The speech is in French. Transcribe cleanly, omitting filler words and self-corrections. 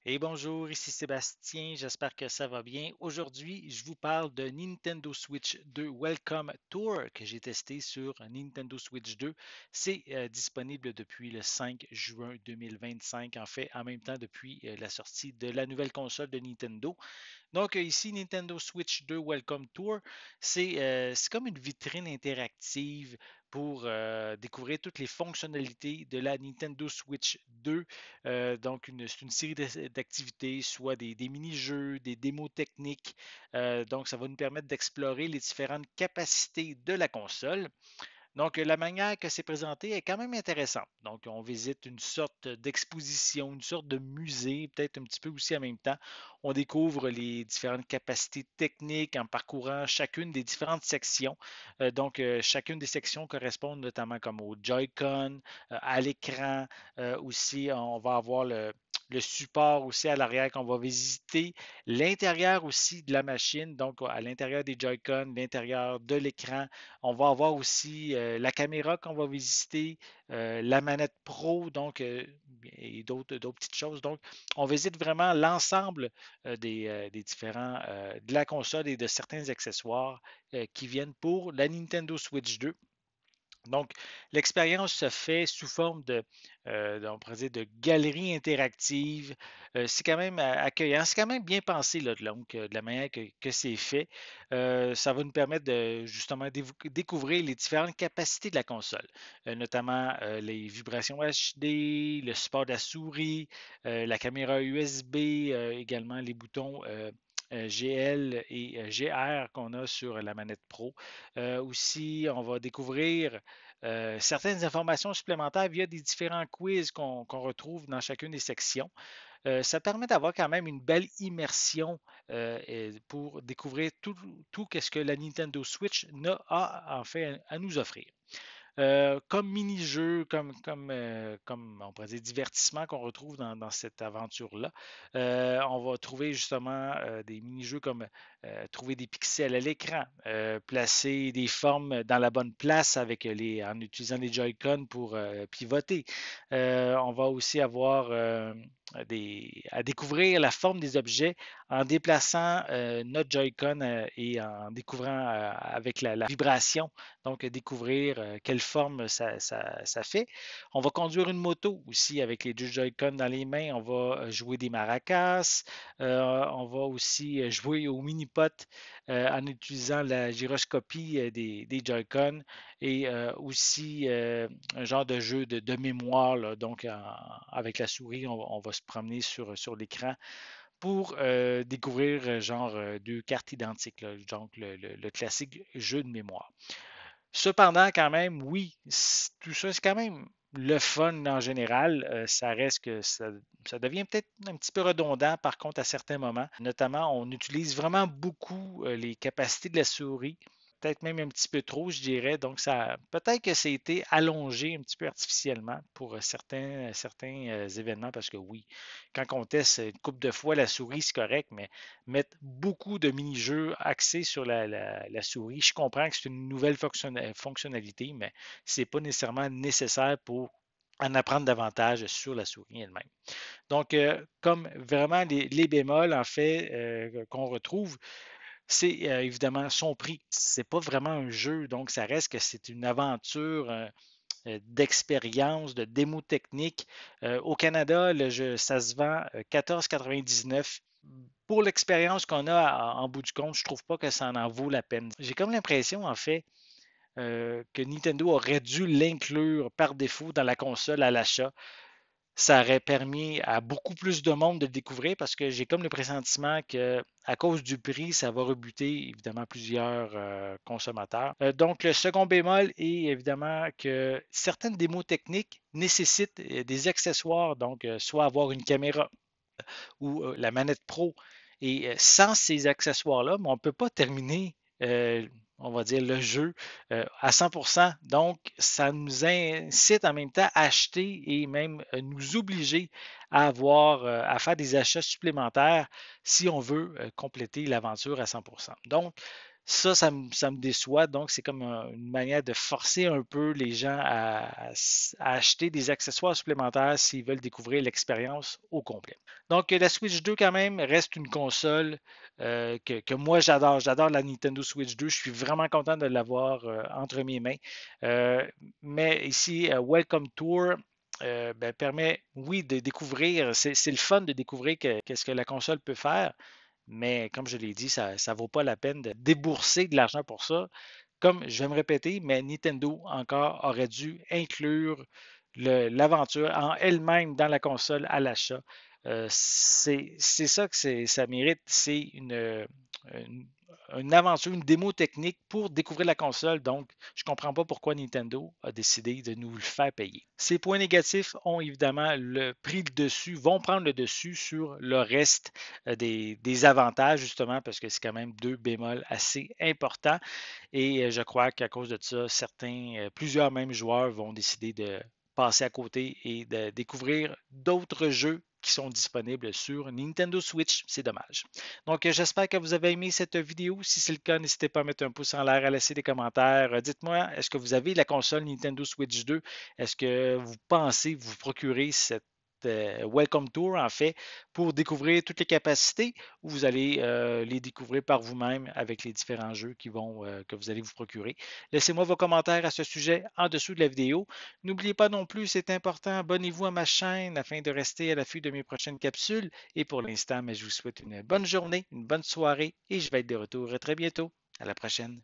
Et bonjour, ici Sébastien, j'espère que ça va bien. Aujourd'hui, je vous parle de Nintendo Switch 2 Welcome Tour que j'ai testé sur Nintendo Switch 2. C'est disponible depuis le 5 juin 2025, en fait, en même temps depuis la sortie de la nouvelle console de Nintendo. Donc, ici, Nintendo Switch 2 Welcome Tour, c'est comme une vitrine interactive pour découvrir toutes les fonctionnalités de la Nintendo Switch 2. Donc, c'est une série d'activités, soit des mini-jeux, des démos techniques. Donc, ça va nous permettre d'explorer les différentes capacités de la console. Donc, la manière que c'est présenté est quand même intéressante. Donc, on visite une sorte d'exposition, une sorte de musée, peut-être un petit peu aussi en même temps. On découvre les différentes capacités techniques en parcourant chacune des différentes sections. Chacune des sections correspond notamment comme au Joy-Con, à l'écran. Aussi, on va avoir le support aussi à l'arrière qu'on va visiter, l'intérieur aussi de la machine, donc à l'intérieur des Joy-Con, l'intérieur de l'écran, on va avoir aussi la caméra qu'on va visiter, la manette Pro, et d'autres petites choses. Donc, on visite vraiment l'ensemble des différents de la console et de certains accessoires qui viennent pour la Nintendo Switch 2. Donc, l'expérience se fait sous forme on pourrait dire de galerie interactive. C'est quand même accueillant. C'est quand même bien pensé là, de la manière que c'est fait. Ça va nous permettre de justement découvrir les différentes capacités de la console, notamment les vibrations HD, le support de la souris, la caméra USB, également les boutons GL et GR qu'on a sur la manette Pro. Aussi, on va découvrir certaines informations supplémentaires via des différents quiz qu'on retrouve dans chacune des sections. Ça permet d'avoir quand même une belle immersion pour découvrir tout ce que la Nintendo Switch a en fait à nous offrir. Comme mini-jeu, comme on pourrait dire divertissement qu'on retrouve dans cette aventure-là. On va trouver justement des mini-jeux comme trouver des pixels à l'écran, placer des formes dans la bonne place en utilisant les Joy-Con pour pivoter. On va aussi avoir à découvrir la forme des objets en déplaçant notre Joy-Con et en découvrant avec la vibration, donc découvrir quelle forme ça fait. On va conduire une moto aussi avec les deux Joy-Con dans les mains. On va jouer des maracas. On va aussi jouer au mini-pot en utilisant la gyroscopie des Joy-Con et aussi un genre de jeu de mémoire. Là. Donc, avec la souris, on va se promener sur l'écran pour découvrir genre deux cartes identiques, là, donc le classique jeu de mémoire. Cependant, quand même, oui, tout ça, c'est quand même le fun en général. Ça reste que ça devient peut-être un petit peu redondant, par contre, à certains moments. Notamment, on utilise vraiment beaucoup les capacités de la souris, peut-être même un petit peu trop, je dirais. Donc, ça, peut-être que ça a été allongé un petit peu artificiellement pour certains événements, parce que oui, quand on teste une couple de fois la souris, c'est correct, mais mettre beaucoup de mini-jeux axés sur la souris. Je comprends que c'est une nouvelle fonctionnalité, mais ce n'est pas nécessairement nécessaire pour en apprendre davantage sur la souris elle-même. Donc, comme vraiment les bémols, en fait, qu'on retrouve, c'est évidemment son prix. C'est pas vraiment un jeu, donc ça reste que c'est une aventure d'expérience, de démo technique. Au Canada, ça se vend 14,99. Pour l'expérience qu'on a en bout du compte, je trouve pas que ça en vaut la peine. J'ai comme l'impression, en fait, que Nintendo aurait dû l'inclure par défaut dans la console à l'achat. Ça aurait permis à beaucoup plus de monde de le découvrir parce que j'ai comme le pressentiment que à cause du prix, ça va rebuter évidemment plusieurs consommateurs. Donc, le second bémol est évidemment que certaines démos techniques nécessitent des accessoires, donc soit avoir une caméra ou la manette Pro. Et sans ces accessoires-là, on ne peut pas terminer, on va dire, le jeu à 100%. Donc, ça nous incite en même temps à acheter et même nous obliger à faire des achats supplémentaires si on veut compléter l'aventure à 100%. Donc, Ça me déçoit. Donc, c'est comme une manière de forcer un peu les gens à acheter des accessoires supplémentaires s'ils veulent découvrir l'expérience au complet. Donc, la Switch 2, quand même, reste une console que moi, j'adore. J'adore la Nintendo Switch 2. Je suis vraiment content de l'avoir entre mes mains. Euh, mais ici, Welcome Tour permet, oui, de découvrir. C'est le fun de découvrir qu'est-ce que la console peut faire. Mais comme je l'ai dit, ça ne vaut pas la peine de débourser de l'argent pour ça. Comme je vais me répéter, mais Nintendo encore aurait dû inclure l'aventure en elle-même dans la console à l'achat. C'est ça que ça mérite. C'est une, une aventure, une démo technique pour découvrir la console. Donc, je ne comprends pas pourquoi Nintendo a décidé de nous le faire payer. Ces points négatifs ont évidemment pris le dessus, vont prendre le dessus sur le reste des avantages, justement, parce que c'est quand même deux bémols assez importants. Et je crois qu'à cause de ça, plusieurs même joueurs vont décider de passer à côté et de découvrir d'autres jeux qui sont disponibles sur Nintendo Switch. C'est dommage. Donc, j'espère que vous avez aimé cette vidéo. Si c'est le cas, n'hésitez pas à mettre un pouce en l'air, à laisser des commentaires. Dites-moi, est-ce que vous avez la console Nintendo Switch 2? Est-ce que vous pensez vous procurer cette Welcome Tour, en fait, pour découvrir toutes les capacités, ou vous allez les découvrir par vous-même avec les différents jeux que vous allez vous procurer. Laissez-moi vos commentaires à ce sujet en dessous de la vidéo. N'oubliez pas non plus, c'est important, abonnez-vous à ma chaîne afin de rester à l'affût de mes prochaines capsules. Et pour l'instant, je vous souhaite une bonne journée, une bonne soirée et je vais être de retour très bientôt. À la prochaine.